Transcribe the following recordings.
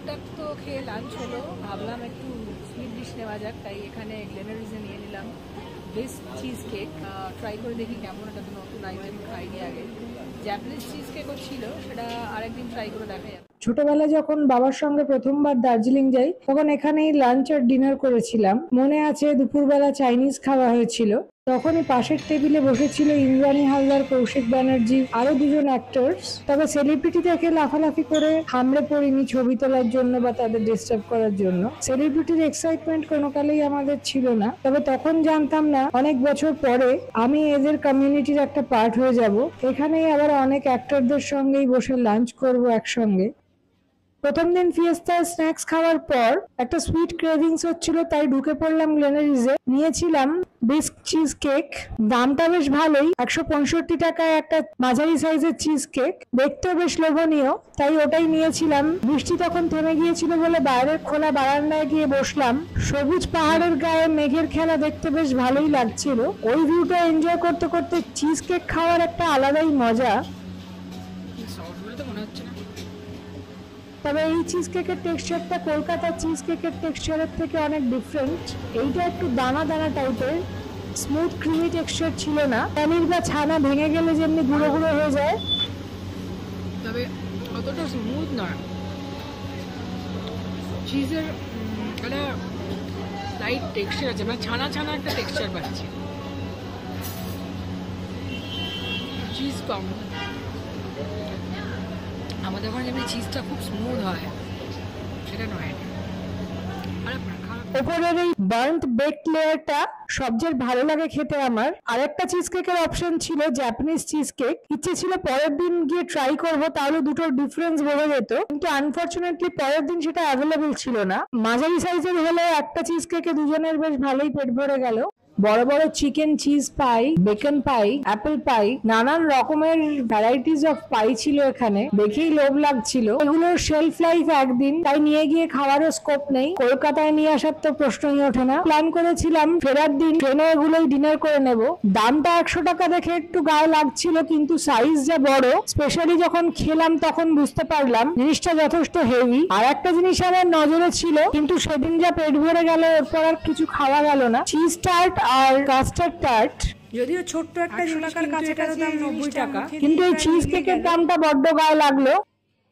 টুকটাক তো খেয়ে লাঞ্চ হলো, ভাবলাম একটু সুইট ডিশ নেওয়া যাক, তাই এখানে গ্লেনারিজে নিয়ে নিলাম বেস্ট চিজ কেক। ট্রাই করে দেখি কেমন, এটা তো নতুন আইটেম, খাইনি আগে। জ্যাপানিজ চিজ কেকও ছিল, সেটা আরেকদিন ট্রাই করে দেখা যাবে। ছোটবেলায় যখন বাবার সঙ্গে প্রথমবার দার্জিলিং যাই তখন এখানেই লাঞ্চ আর ডিনার করেছিলাম। মনে আছে দুপুরবেলা চাইনিজ খাওয়া হয়েছিল, তখনই পাশের টেবিলে বসেছিল ইন্দ্রাণী হালদার, কৌশিক ব্যানার্জি, আরো দুজন অ্যাক্টরস। তবে সেলিব্রিটি দেখে লাফালাফি করে হামড়ে পড়িনি ছবি তোলার জন্য বা তাদের ডিস্টার্ব করার জন্য। সেলিব্রিটির এক্সাইটমেন্ট কোনো কালেই আমাদের ছিল না, তবে তখন জানতাম না অনেক বছর পরে আমি এদের কমিউনিটির একটা পার্ট হয়ে যাব। এখানেই আবার অনেক অ্যাক্টরদের সঙ্গেই বসে লাঞ্চ করব একসঙ্গে। প্রথম দিন ফিয়েস্তার স্ন্যাক্স খাওয়ার পর একটা সুইট ক্রেভিংস হচ্ছিল, তাই ঢুকে পড়লাম গ্লেনারিজে। নিয়েছিলাম বিস্ক চিজ কেক, দামটা বেশ ভালোই, 165 টাকায় একটা মাঝারি সাইজের চিজ কেক, দেখতেও বেশ লোভনীয়, তাই ওটাই নিয়েছিলাম। বৃষ্টি তখন থেমে গিয়েছিল বলে বাইরের খোলা বারান্দায় গিয়ে বসলাম। সবুজ পাহাড়ের গায়ে মেঘের খেলা দেখতে বেশ ভালোই লাগছিল। ওই ভিউটা এনজয় করতে করতে চিজ কেক খাওয়ার একটা আলাদাই মজা। তবে এই চিজ কেকের টেক্সচারটা কলকাতার চিজ কেকের টেক্সচারের থেকে অনেক ডিফারেন্ট। এইটা একটু দানা দানা টাইপের, স্মুথ ক্রিমি টেক্সচার ছিল না। পনির বা ছানা ভেঙে গেলে যেমনি গুঁড়ো গুঁড়ো হয়ে যায়, তবে অতটা স্মুথ নয়। চিজের একটা লাইট টেক্সচার আছে, মানে ছানা ছানা একটা টেক্সচার পাচ্ছি, চিজ কম। আমাদের ওখানে যেমনি চিজটা খুব স্মুথ হয় সেটা নয়। উপরের এই বার্ন্ট বেকড লেয়ারটা সবচেয়ে ভালো লাগে খেতে আমার। আরেকটা চিজ কেকের অপশন ছিল জাপানিজ চিজ কেক, ইচ্ছে ছিল পরের দিন গিয়ে ট্রাই করব, তাহলে দুটোর ডিফারেন্স বোঝা যেত, কিন্তু আনফরচুনেটলি পরের দিন সেটা অ্যাভেলেবেল ছিল না। মাঝারি সাইজের হলে একটা চিজ কেকে দুজনের বেশ ভালোই পেট ভরে গেল। বড় বড় চিকেন চিজ পাই, বেকন পাই, অ্যাপেল পাই, নানান রকমের ভ্যারাইটিস অফ পাই ছিল এখানে, দেখেই লোভ লাগছিল। এগুলোর শেলফ লাইফ একদিন, তাই নিয়ে গিয়ে খাওয়ারও স্কোপ নেই। কলকাতায় নিয়ে আসার তো প্রশ্নই ওঠে না। প্ল্যান করেছিলাম ফেরার দিন ট্রেনে এগুলোই ডিনার করে নেব। দামটা 100 টাকা দেখে একটু গায়ে লাগছিল, কিন্তু সাইজ যা বড়, স্পেশালি যখন খেলাম তখন বুঝতে পারলাম জিনিসটা যথেষ্ট হেভি। আর একটা জিনিস আমার নজরে ছিল, কিন্তু সেদিন যা পেট ভরে গেল এরপর আর কিছু খাওয়া গেল না। চিজ টার্ট আর কাস্টার্ড টার্ট, যদিও ছোট্ট একটা টাকার কাছাকাছি, দাম 90 টাকা, কিন্তু এই চিজ কেকের দামটা বড্ড গায়ে লাগলো।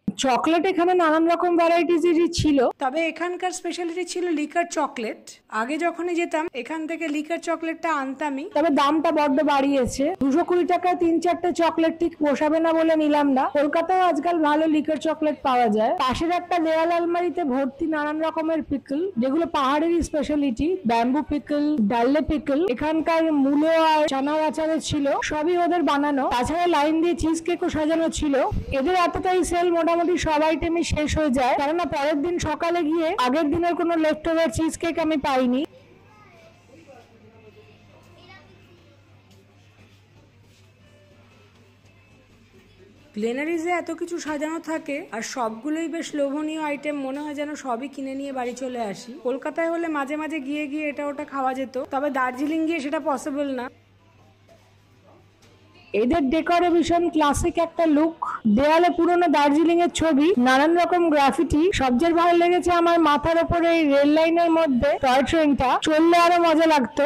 চকলেট এখানে নানান রকম ভ্যারাইটিসেরই ছিল, তবে এখানকার স্পেশালিটি ছিল লিকার চকলেট। আগে যখনই যেতাম এখান থেকে লিকার চকলেটটা আনতামই, তবে দামটা বড্ড বাড়িয়েছে। 220 টাকায় 3-4টে চকলেট ঠিক পোষাবে না বলে নিলাম না। কলকাতায় আজকাল ভালো লিকার চকলেট পাওয়া যায়। পাশের একটা দেওয়াল আলমারিতে ভর্তি নানান রকমের পিকল, যেগুলো পাহাড়েরই স্পেশালিটি। ব্যাম্বু পিকল, ডাল্লে পিকল, এখানকার মূলো আর চানার আচারে ছিল, সবই ওদের বানানো। তাছাড়া লাইন দিয়ে চিজ কেকও সাজানো ছিল। এদের এতটাই সেল, মোটামুটি সব আইটেমই শেষ হয়ে যায়, কেননা পরের দিন সকালে গিয়ে আগের দিনের কোনো লেফট ওভার চিজ কেক আমি পাইনি। গ্লেনারিজে এত কিছু সাজানো থাকে আর সবগুলোই বেশ লোভনীয় আইটেম, মনে হয় যেন সবই কিনে নিয়ে বাড়ি চলে আসি। কলকাতায় হলে মাঝে মাঝে গিয়ে গিয়ে এটা ওটা খাওয়া যেত, তবে দার্জিলিং গিয়ে সেটা পসিবল না। এদের ডেকোরে ভীষণ ক্লাসিক একটা লুক, দেয়ালে পুরনো দার্জিলিং এর ছবি, নানান রকম গ্রাফিটি। সবচেয়ে ভালো লেগেছে আমার মাথার উপরে এই রেল লাইনের মধ্যে টয় ট্রেনটা, চললে আরো মজা লাগতো।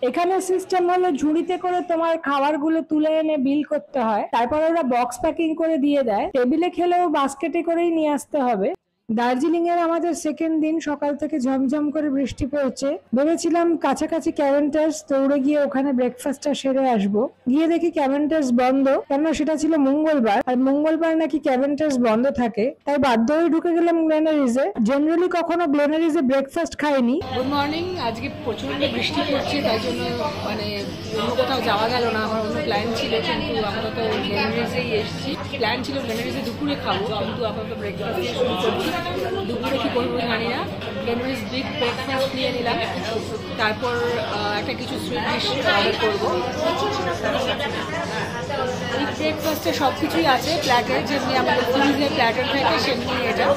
এখানে সিস্টেম হলো ঝুড়িতে করে তোমার খাবারগুলো তুলে এনে বিল করতে হয়, তারপর ওরা বক্স প্যাকিং করে দিয়ে দেয়। টেবিলে খেলেও বাস্কেটে করেই নিয়ে আসতে হবে। দার্জিলিং এর আমাদের সেকেন্ড দিন, সকাল থেকে ঝমঝম করে বৃষ্টি পড়ছে। ভেবেছিলাম কাছাকাছি ক্যাভেন্টার্স, দৌড়ে গিয়ে ওখানে ব্রেকফাস্টটা সেরে আসবো। গিয়ে দেখি ক্যাভেন্টার্স বন্ধ, কেননা সেটা ছিল মঙ্গলবার, আর মঙ্গলবার নাকি ক্যাভেন্টার্স বন্ধ থাকে। তাই বাধ্য হয়ে ঢুকে গেলাম গ্লেনারিজে। জেনারেলি কখনো গ্লেনারিজে ব্রেকফাস্ট খাইনি। Good morning. আজকে প্রচন্ড বৃষ্টি পড়ছে, তাই জন্য মানে অন্য কোথাও যাওয়া গেল না। আমার অন্য প্ল্যান ছিল, কিন্তু আপাতত গ্লেনারিজেই এসেছি। প্ল্যান ছিল গ্লেনারিজে দুপুরে খাবো, কিন্তু আপাতত ব্রেকফাস্ট দিয়ে শুরু করছি। দুপুরে কি করবো জানি না। গ্লেনারিজ বিগ ব্রেকফাস্ট নিয়ে নিলাম, তারপর একটা কিছু সুইট ডিশ অর্ডার করবো। এই ব্রেকফাস্টে সব কিছুই আছে প্ল্যাটার, যেমনি আমাদের ফ্রিজের প্ল্যাটার থাকে সেমনি এটা।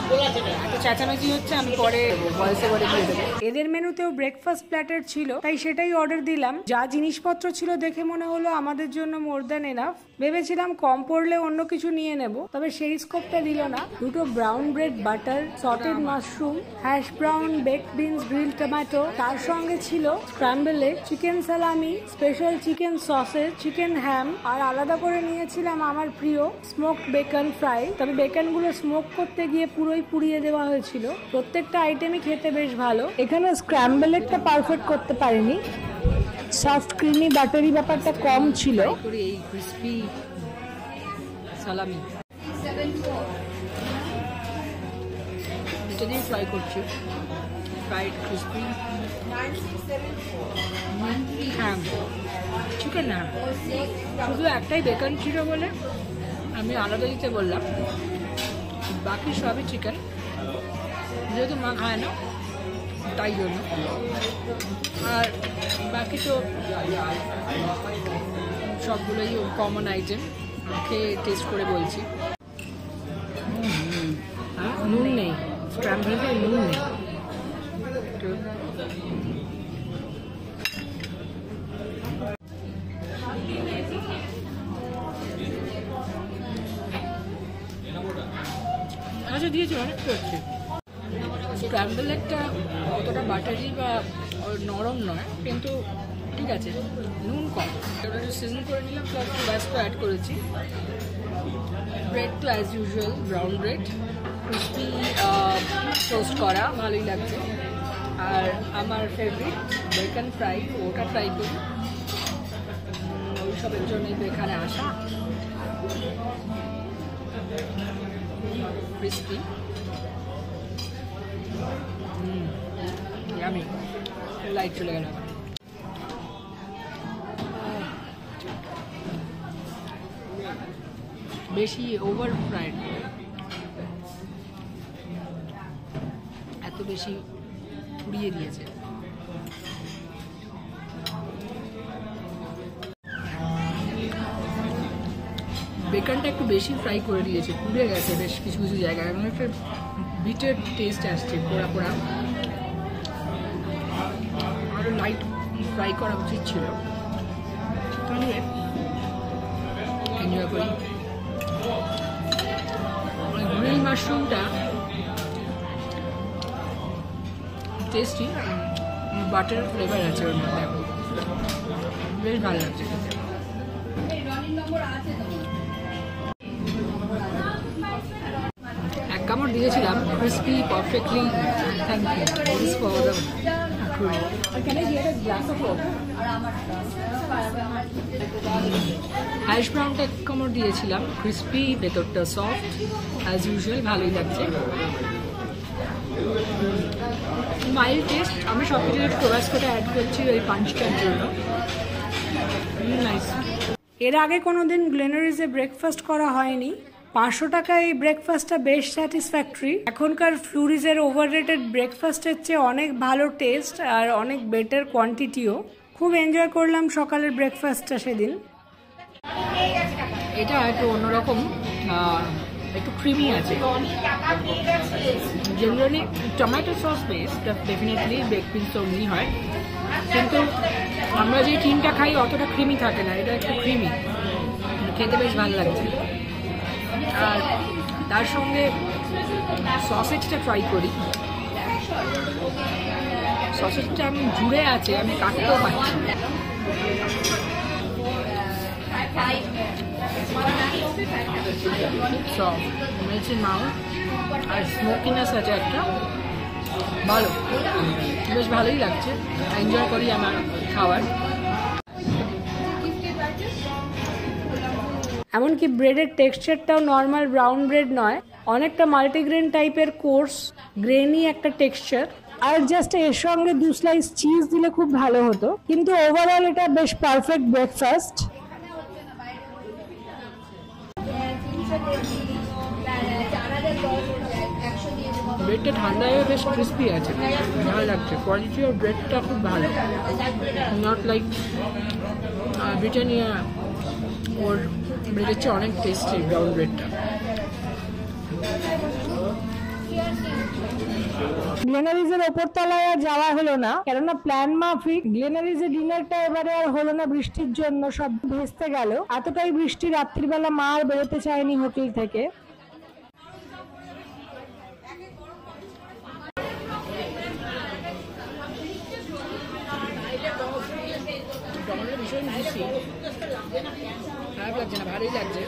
একটা চেঁচামেচি হচ্ছে, আমি পরে ভয়েসে করে দিয়ে দেবো। এদের মেনুতেও ব্রেকফাস্ট প্ল্যাটার ছিল, তাই সেটাই অর্ডার দিলাম। যা জিনিসপত্র ছিল দেখে মনে হলো আমাদের জন্য মোর দ্যান এনাফ। ভেবেছিলাম কম পড়লে অন্য কিছু নিয়ে নেব, তবে সেই স্কোপটা দিল না। দুটো brown bread, butter, sautéed mushroom, hash brown, baked beans, grill tomato, তার সঙ্গে ছিল স্ক্র্যাম্বল এগ, চিকেন সালামি, স্পেশাল চিকেন সসেজ, চিকেন হ্যাম, আর আলাদা করে নিয়েছিলাম আমার প্রিয় স্মোকড বেকন ফ্রাই। তবে বেকন গুলো স্মোক করতে গিয়ে পুরোই পুড়িয়ে দেওয়া হয়েছিল। প্রত্যেকটা আইটেমই খেতে বেশ ভালো। এখানে স্ক্র্যাম্বল এগটা পারফেক্ট করতে পারিনি, সফট ক্রিমি বাটারি ব্যাপারটা কম ছিল। এই ক্রিসপি সালামি এটা দিয়ে ফ্রাই করছি, ফ্রাইড ক্রিসপি হ্যাম, চিকেন হ্যাম। শুধু একটাই বেকন ছিল বলে আমি আলাদা দিতে বললাম, বাকি সবই চিকেন, যেহেতু মা খায় না তাই জন্য। আর বাকি তো সবগুলোই কমন আইটেম, খেয়ে টেস্ট করে বলছি। নুন নেই, স্ক্র্যাম্বলতে নুন নেই। আচ্ছা দিয়েছি, অনেক করছি। স্ক্র্যাম্বল একটা অতটা বাটারি বা নরম নয়, কিন্তু ঠিক আছে, নুন কম। ওটা একটু সিজন করে নিলাম, প্লাস ব্যাসটা অ্যাড করেছি। ব্রেড তো as usual brown bread, crispy toast করা, ভালোই লাগছে। আর আমার ফেভারিট বেকন ফ্রাই, ওটা ট্রাই করি। ওই সবের জন্যই তো এখানে আসা। ক্রিসপি, আমি লাইট চলে গেল। বেশি ওভার ফ্রাইড, এত বেশি পুড়িয়ে দিয়েছে। বেকনটা একটু বেশি ফ্রাই করে দিয়েছে, পুড়ে গেছে বেশ কিছু কিছু জায়গায়। এমন একটা বিটের টেস্ট আসছে, পোড়া পোড়া। আরও লাইট ফ্রাই করা উচিত ছিল। তাহলে এনজয় করি। গ্রিল মাশরুমটা টেস্টি, বাটার ফ্লেভার আছে ওর মধ্যে, বেশ ভালো লাগছে খেতে। এক কামড় দিয়েছিলাম, crispy perfectly. Thank you for the hash ব্রাউনটা এক কামড় দিয়েছিলাম, ক্রিসপি, ভেতরটা সফট অ্যাজ ইউজুয়াল, ভালোই লাগছে। মাইল্ড টেস্ট, আমি সব কিছু একটু টোবাস্কোটা অ্যাড করছি ওই পাঞ্চটার জন্য। নাইস। এর আগে কোনোদিন গ্লেনারিজে ব্রেকফাস্ট করা হয়নি। 500 টাকা এই ব্রেকফাস্টটা বেশ স্যাটিসফ্যাক্টরি। এখনকার ফ্লুরিজের ওভাররেটেড ব্রেকফাস্টের চেয়ে অনেক ভালো টেস্ট আর অনেক বেটার কোয়ান্টিটিও। খুব এনজয় করলাম সকালের ব্রেকফাস্টটা সেদিন। এটা একটু অন্যরকম, একটু ক্রিমি আছে। Generally tomato sauce best, definitely bake beans অমনি হয়, কিন্তু আমরা যে টিনটা খাই অতটা ক্রিমি থাকে না, এটা একটু ক্রিমি, খেতে বেশ ভালো লাগছে। আর তার সঙ্গে সসেজটা ট্রাই করি। সসেজটা আমি জুড়ে আছে, আমি কাটতেও পারছি। মেলছে মাউথ, আর স্মোকিনেস আছে একটা, ভালো, বেশ ভালোই লাগছে। এনজয় করি আমার খাবার। এমনকি ব্রেডের টেক্সচারটাও নর্মাল ব্রাউন ব্রেড নয়, অনেকটা মাল্টিগ্রেন টাইপের কোর্স, গ্রেনি একটা টেক্সচার। আর জাস্ট এর সঙ্গে 2 স্লাইস চিজ দিলে খুব ভালো হতো, কিন্তু ওভারঅল এটা বেশ পারফেক্ট ব্রেকফাস্ট। ব্রেডটা ঠান্ডা হয়ে বেশ ক্রিস্পি আছে, ভালো লাগছে। কোয়ালিটি অফ ব্রেডটা খুব ভালো, নট লাইক ব্রিটানিয়া, ওর ব্রেডের চেয়ে অনেক টেস্টি ব্রাউন ব্রেডটা। গ্লেনারিজের ওপর তলায় আর যাওয়া হলো না, কেননা প্ল্যান মাফিক গ্লেনারিজের ডিনারটা এবারে আর হলো না, বৃষ্টির জন্য সব ভেস্তে গেল। এতটাই বৃষ্টি, রাত্রিবেলা মা আর বেরোতে চায়নি হোটেল থেকে। টমেটোটা ভীষণ জুসি, খারাপ লাগছে না, ভালোই লাগছে।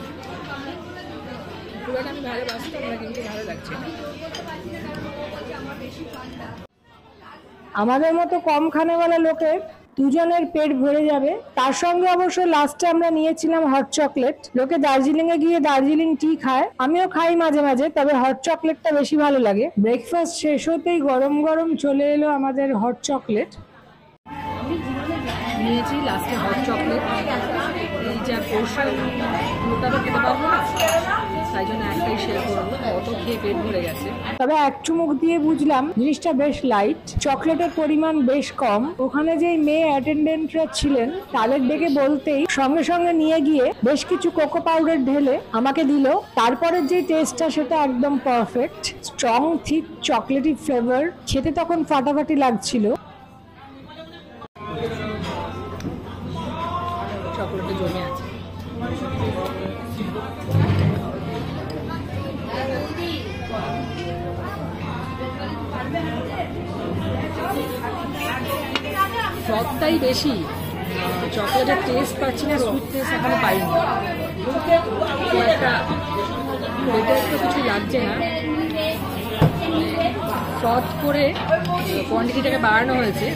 খুব একটা আমি ভালো বাঁচতাম না, কিন্তু ভালো লাগছে। আমাদের মতো কম খানেওয়ালা লোকের দুজনের পেট ভরে যাবে। তার সঙ্গে অবশ্য লাস্টে আমরা নিয়েছিলাম হট চকলেট। লোকে দার্জিলিং এ গিয়ে দার্জিলিং টি খায়, আমিও খাই মাঝে মাঝে, তবে হট চকলেটটা বেশি ভালো লাগে। ব্রেকফাস্ট শেষ হতেই গরম গরম চলে এলো আমাদের হট চকলেট। নিয়েছি লাস্টে হট চকলেট, এই যা পোর্শন পুরোটা তো খেতে পারবো না, তাই জন্য একটাই শেয়ার করবো, অত খেয়ে পেট ভরে গেছে। তবে এক চুমুক দিয়ে বুঝলাম জিনিসটা বেশ লাইট, চকলেটের পরিমাণ বেশ কম। ওখানে যে মেয়ে অ্যাটেন্ডেন্টরা ছিলেন তাদের ডেকে বলতেই সঙ্গে সঙ্গে নিয়ে গিয়ে বেশ কিছু কোকো পাউডার ঢেলে আমাকে দিল। তারপরের যে টেস্টটা সেটা একদম perfect, strong thick chocolatey flavour, খেতে তখন ফাটাফাটি লাগছিল। চকলেটে জমে আছে। সবটাই বেশি, চকলেটের টেস্ট পাচ্ছি না, সুইটনেস এখানে পাইনি। খুব একটা বেটার তো কিছু লাগছে না, সৎ করে কোয়ান্টিটিটাকে বাড়ানো হয়েছে।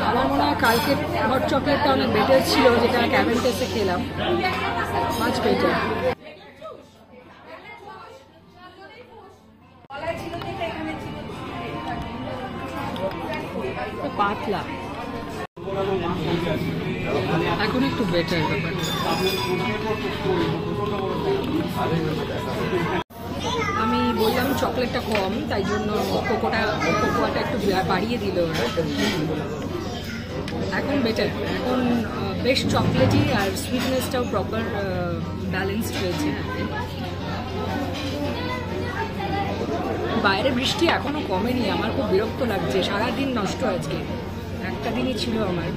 আমার মনে হয় কালকের হট চকলেটটা অনেক বেটার ছিল, যেটা ক্যাভেন্টেসে খেলাম, মাছ বেটার। পাতলা, এখন একটু বেটার ব্যাপারটা। আমি বললাম চকলেটটা কম, তাই জন্য কোকোয়াটা একটু বাড়িয়ে দিল ওরা। এখন বেটার, এখন বেশ চকলেটই, আর সুইটনেসটাও প্রপার ব্যালেন্সড রয়েছে। বাইরে বৃষ্টি এখনো কমেনি, আমার খুব বিরক্ত লাগছে, সারাদিন নষ্ট আজকে। একটা দিনই ছিল আমার,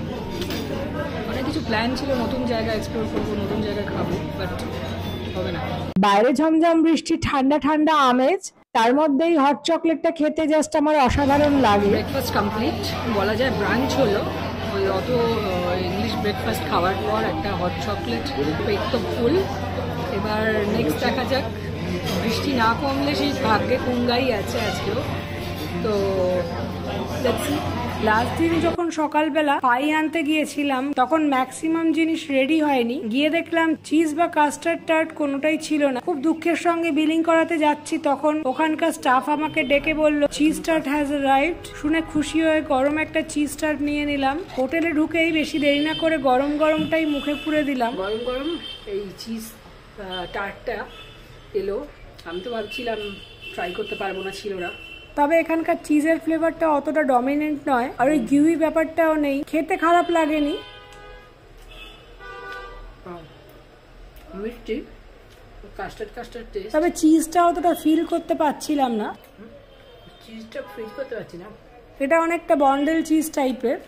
অনেক কিছু প্ল্যান ছিল, নতুন জায়গা এক্সপ্লোর করবো, নতুন জায়গা খাবো, বাট হবে না। বাইরে ঝমঝম বৃষ্টি, ঠান্ডা ঠান্ডা আমেজ, তার মধ্যেই হট চকলেটটা খেতে জাস্ট আমার অসাধারণ লাগে। ব্রেকফাস্ট কমপ্লিট বলা যায়, ব্রাঞ্চ হলো। ওই অত ইংলিশ ব্রেকফাস্ট খাওয়ার পর একটা হট চকলেট, পেট তো ফুল। এবার নেক্সট দেখা যাক, বৃষ্টি না কমলে সেই ভাগ্যে কুঙ্গাই আছে আজকেও, তো দেখছি। লাস্ট দিন যখন সকালবেলা পাই আনতে গিয়েছিলাম তখন ম্যাক্সিমাম জিনিস রেডি হয়নি, গিয়ে দেখলাম চিজ বা কাস্টার্ড টার্ট কোনোটাই ছিল না। খুব দুঃখের সঙ্গে বিলিং করাতে যাচ্ছি, তখন ওখানকার স্টাফ আমাকে ডেকে বলল চিজ টার্ট হ্যাজ অ্যারাইভড। শুনে খুশি হয়ে গরম একটা চিজ টার্ট নিয়ে নিলাম। হোটেলে ঢুকেই বেশি দেরি না করে গরম গরমটাই মুখে পুরে দিলাম। গরম গরম এই চিজ টার্টটা এলো, আমি তো ভাবছিলাম ট্রাই করতে পারবো না, ছিল না। তবে এখানকার চিজের ফ্লেভারটা অতটা ডমিনেন্ট নয়, আর ওই গিউই ব্যাপারটাও নেই, খেতে খারাপ লাগেনি। মিষ্টি, কাস্টার্ড টেস্ট, তবে চিজটা অতটা ফিল করতে পারছিলাম না। চিজটা ফ্রিজ করতে পারছি না, এটা অনেকটা বন্ডেল চিজ টাইপের।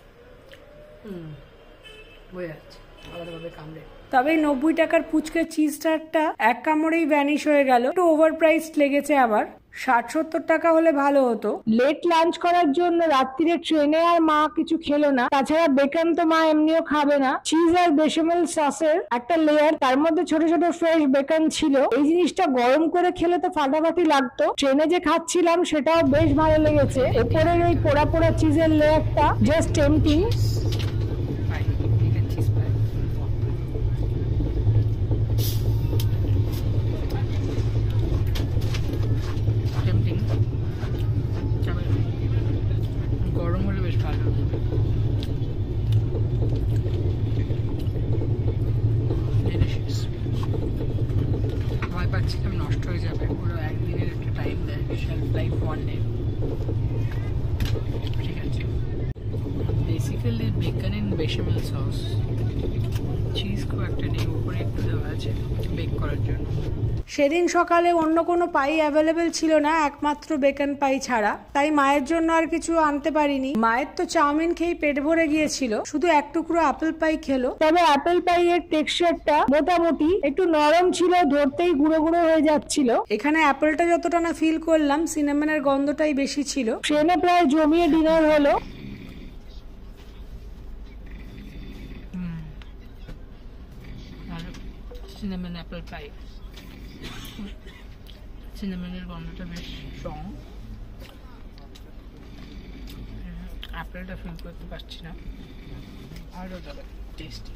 হয়ে যাচ্ছে আলাদাভাবে কামড়ে। তবে 90 টাকার পুচকে চিজ টার্টটা এক কামড়েই ভ্যানিশ হয়ে গেল। একটু ওভার প্রাইসড লেগেছে আবার, 60-70 টাকা হলে ভালো হতো। লেট লাঞ্চ করার জন্য রাত্রিরে ট্রেনে আর মা কিছু খেলো না, তাছাড়া বেকন তো মা এমনিও খাবে না। চিজ আর বেশামেল সসের একটা লেয়ার, তার মধ্যে ছোট ছোট ফ্রেশ বেকন ছিল। এই জিনিসটা গরম করে খেলে তো ফাটাফাটি লাগতো। ট্রেনে যে খাচ্ছিলাম সেটাও বেশ ভালো লেগেছে। এরপরের ওই পোড়া পোড়া চিজের লেয়ারটা জাস্ট টেম্পটিং। গরম হলে বেশ ভালো। ভয় পাচ্ছিলাম নষ্ট হয়ে যাবে, পুরো একদিনের একটা টাইম দেয়, শেলফ লাইফ 1 ডে। ঠিক আছে, basically bacon and bechamel sauce, cheese খুব একটা নেই, উপরে একটু দেওয়া আছে বেক করার জন্য। সেদিন সকালে অন্য কোনো পাই অ্যাভেলেবেল ছিল না, একমাত্র বেকন পাই ছাড়া, তাই মায়ের জন্য আর কিছু আনতে পারিনি। মায়ের তো চাউমিন খেয়ে পেট ভরে গিয়েছিল, শুধু এক টুকরো আপেল পাই খেলো। তবে আপেল পাই এর টেক্সচারটা মোটামুটি একটু নরম ছিল, ধরতেই গুঁড়ো গুঁড়ো হয়ে যাচ্ছিল। এখানে অ্যাপেলটা যতটা না ফিল করলাম, সিনেমানের গন্ধটাই বেশি ছিল। ট্রেনে প্রায় জমিয়ে ডিনার হলো। আর সিনেমান অ্যাপেল পাই, সিনেমানের গন্ধটা বেশ স্ট্রং, অ্যাপেলটা ফিল করতে পারছি না, আরও দাদা টেস্টি।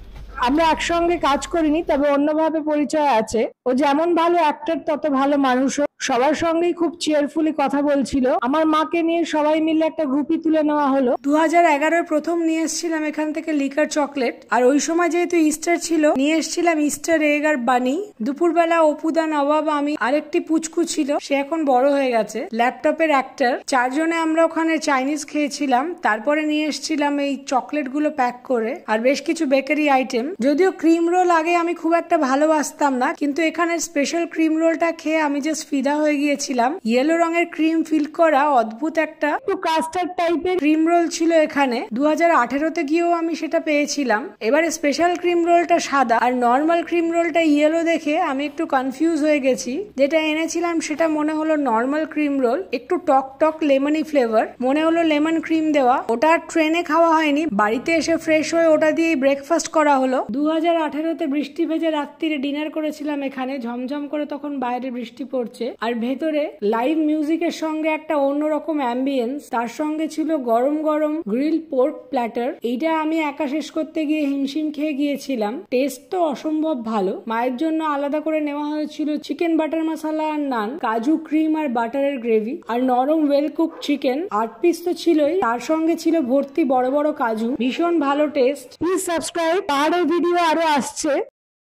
আমরা একসঙ্গে কাজ করিনি, তবে অন্যভাবে পরিচয় আছে। ও যেমন ভালো অ্যাক্টর তত ভালো মানুষও। সবার সঙ্গেই খুব চেয়ারফুলি কথা বলছিল। আমার মাকে নিয়ে সবাই মিলে একটা গ্রুপই তুলে নেওয়া হলো। 2011 প্রথম নিয়ে এসেছিলাম এখান থেকে লিকার চকলেট, আর ওই সময় যেহেতু ইস্টার ছিল, নিয়ে এসেছিলাম ইস্টার এগ আর বানি। দুপুরবেলা অপুদা, নবাব, আমি আরেকটি পুচকু ছিল, সে এখন বড় হয়ে গেছে, ল্যাপটপের অ্যাক্টর। চারজনে আমরা ওখানে চাইনিজ খেয়েছিলাম। তারপরে নিয়ে এসেছিলাম এই চকলেট গুলো প্যাক করে, আর বেশ কিছু বেকারি আইটেম। যদিও ক্রিম রোল আগে আমি খুব একটা ভালোবাসতাম না, কিন্তু এখানে স্পেশাল ক্রিম রোলটা খেয়ে আমি জাস্ট ফিদা হয়ে গিয়েছিলাম। ইয়েলো রঙের ক্রিম ফিল করা অদ্ভুত একটা কাস্টার্ড টাইপের ক্রিম রোল ছিল এখানে। 2018-তে গিয়েও আমি সেটা পেয়েছিলাম। এবারে স্পেশাল ক্রিম রোলটা সাদা আর নর্মাল ক্রিম রোলটা ইয়েলো দেখে আমি একটু কনফিউজ হয়ে গেছি। যেটা এনেছিলাম সেটা মনে হলো নর্মাল ক্রিম রোল, একটু টক টক লেমনি ফ্লেভার, মনে হলো লেমন ক্রিম দেওয়া। ওটা ট্রেনে খাওয়া হয়নি, বাড়িতে এসে ফ্রেশ হয়ে ওটা দিয়ে ব্রেকফাস্ট করা হলো। 2018-তে বৃষ্টি ভেজে রাত্রিরে ডিনার করেছিলাম এখানে, ঝমঝম করে তখন বাইরে বৃষ্টি পড়ছে, আর ভেতরে লাইভ মিউজিকের সঙ্গে একটা অন্যরকম অ্যাম্বিয়েন্স। তার সঙ্গে ছিল গরম গরম গ্রিল পোর্ক প্ল্যাটার। এইটা আমি একা শেষ করতে গিয়ে হিমশিম খেয়ে গিয়েছিলাম। টেস্ট তো অসম্ভব ভালো। মায়ের জন্য আলাদা করে নেওয়া হয়েছিল চিকেন বাটার মশলা আর নান, কাজু ক্রিম আর বাটারের গ্রেভি, আর নরম ওয়েল কুক চিকেন। 8 পিস তো ছিলই, তার সঙ্গে ছিল ভর্তি বড় বড় কাজু। ভীষণ ভালো টেস্ট। প্লিজ সাবস্ক্রাইব, আর ভিডিও আরো আসছে।